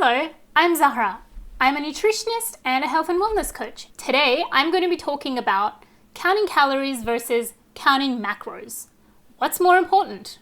Hello, I'm Zahra. I'm a nutritionist and a health and wellness coach. Today, I'm going to be talking about counting calories versus counting macros. What's more important?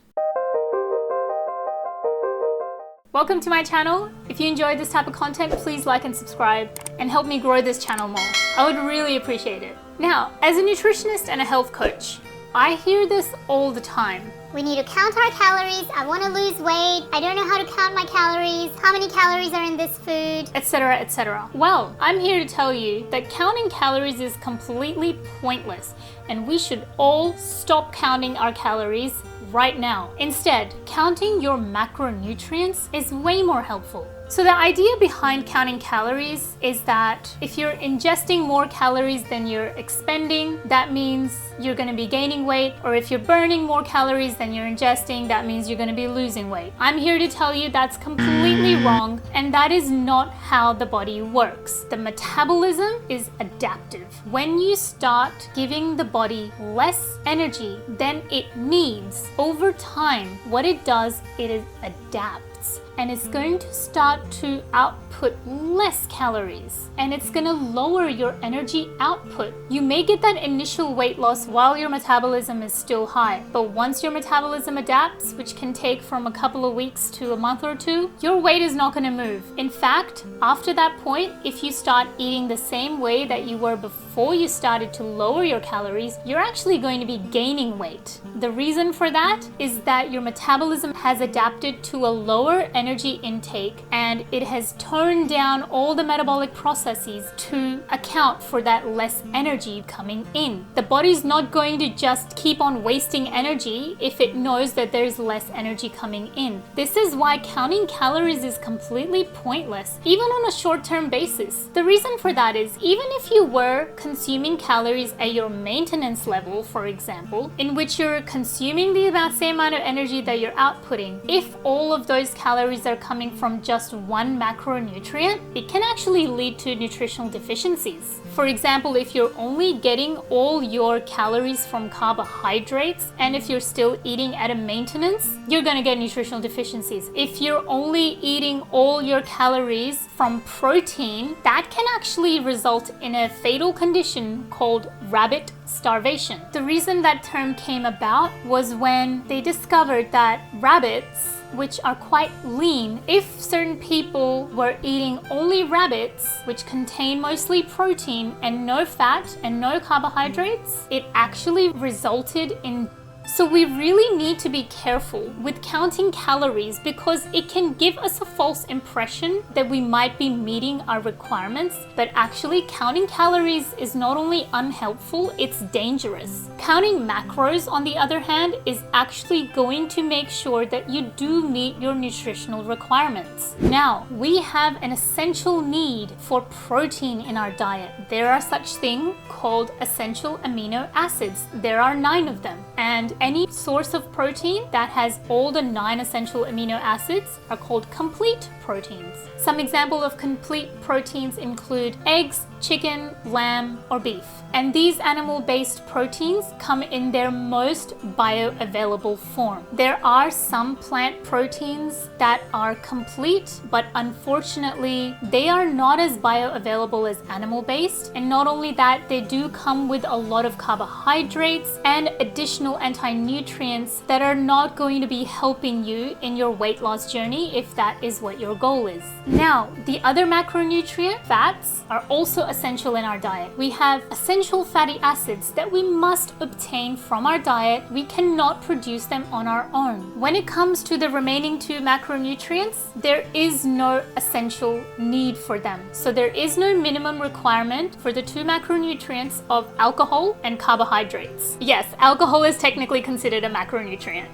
Welcome to my channel. If you enjoyed this type of content, please like and subscribe and help me grow this channel more. I would really appreciate it. Now, as a nutritionist and a health coach, I hear this all the time. We need to count our calories. I want to lose weight. I don't know how to count my calories. How many calories are in this food? Etc, etc. Well, I'm here to tell you that counting calories is completely pointless and we should all stop counting our calories right now. Instead, counting your macronutrients is way more helpful. So the idea behind counting calories is that if you're ingesting more calories than you're expending, that means you're going to be gaining weight, or if you're burning more calories than you're ingesting, that means you're going to be losing weight. I'm here to tell you that's completely wrong, and that is not how the body works. The metabolism is adaptive. When you start giving the body less energy than it needs, over time, what it does, it adapts. And it's going to start to output less calories, and it's going to lower your energy output. You may get that initial weight loss while your metabolism is still high, but once your metabolism adapts, which can take from a couple of weeks to a month or two, your weight is not going to move. In fact, after that point, if you start eating the same way that you were before you started to lower your calories, you're actually going to be gaining weight. The reason for that is that your metabolism has adapted to a lower energy intake, and it has toned down all the metabolic processes to account for that less energy coming in. The body's not going to just keep on wasting energy if it knows that there's less energy coming in. This is why counting calories is completely pointless, even on a short-term basis. The reason for that is, even if you were consuming calories at your maintenance level, for example, in which you're consuming the same amount of energy that you're outputting, if all of those calories are coming from just one macronutrient, it can actually lead to nutritional deficiencies. For example, if you're only getting all your calories from carbohydrates, and if you're still eating at a maintenance, you're going to get nutritional deficiencies. If you're only eating all your calories from protein, that can actually result in a fatal condition called rabbit starvation. The reason that term came about was when they discovered that rabbits, which are quite lean, if certain people were eating only rabbits, which contain mostly protein and no fat and no carbohydrates, it actually resulted in. So we really need to be careful with counting calories, because it can give us a false impression that we might be meeting our requirements, but actually counting calories is not only unhelpful, it's dangerous. Counting macros, on the other hand, is actually going to make sure that you do meet your nutritional requirements. Now, we have an essential need for protein in our diet. There are such things called essential amino acids. There are 9 of them, and any source of protein that has all the 9 essential amino acids are called complete proteins. Some examples of complete proteins include eggs, chicken, lamb, or beef. And these animal-based proteins come in their most bioavailable form. There are some plant proteins that are complete, but unfortunately, they are not as bioavailable as animal-based. And not only that, they do come with a lot of carbohydrates and additional anti-nutrients that are not going to be helping you in your weight loss journey if that is what your goal is. Now, the other macronutrient, fats, are also essential in our diet. We have essential fatty acids that we must obtain from our diet. We cannot produce them on our own. When it comes to the remaining 2 macronutrients, there is no essential need for them. So there is no minimum requirement for the 2 macronutrients of alcohol and carbohydrates. Yes, alcohol is technically considered a macronutrient.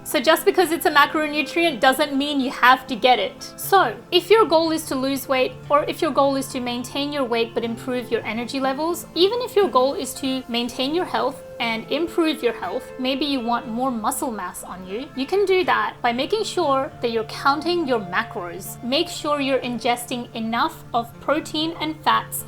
So just because it's a macronutrient doesn't mean you have to get it. So if your goal is to lose weight, or if your goal is to maintain your weight but improve your energy levels, even if your goal is to maintain your health and improve your health, maybe you want more muscle mass on you, you can do that by making sure that you're counting your macros. Make sure you're ingesting enough of protein and fats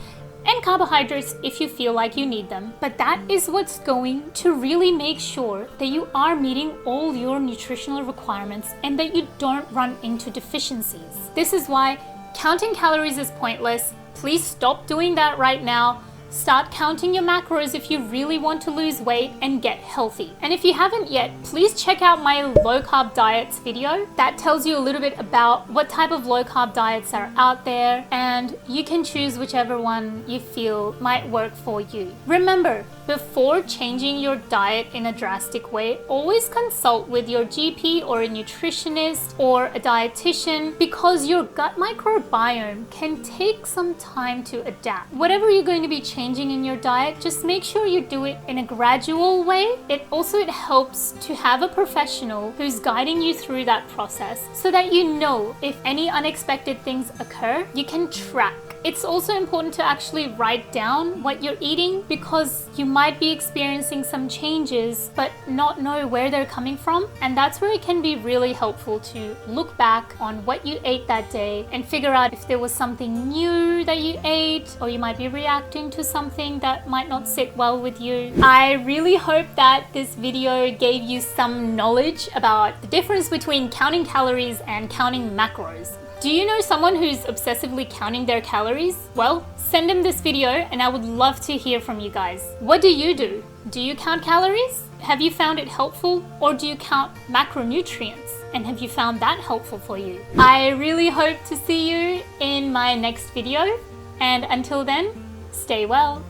and carbohydrates if you feel like you need them. But that is what's going to really make sure that you are meeting all your nutritional requirements and that you don't run into deficiencies. This is why counting calories is pointless. Please stop doing that right now. Start counting your macros if you really want to lose weight and get healthy. And if you haven't yet, please check out my low carb diets video. That tells you a little bit about what type of low carb diets are out there, and you can choose whichever one you feel might work for you. Remember, before changing your diet in a drastic way, always consult with your GP or a nutritionist or a dietitian, because your gut microbiome can take some time to adapt. Whatever you're going to be changing in your diet, just make sure you do it in a gradual way. It helps to have a professional who's guiding you through that process so that you know if any unexpected things occur, you can track. It's also important to actually write down what you're eating, because you might be experiencing some changes but not know where they're coming from. And that's where it can be really helpful to look back on what you ate that day and figure out if there was something new that you ate, or you might be reacting to something that might not sit well with you. I really hope that this video gave you some knowledge about the difference between counting calories and counting macros. Do you know someone who's obsessively counting their calories? Well, send them this video and I would love to hear from you guys. What do you do? Do you count calories? Have you found it helpful? Or do you count macronutrients? And have you found that helpful for you? I really hope to see you in my next video. And until then, stay well.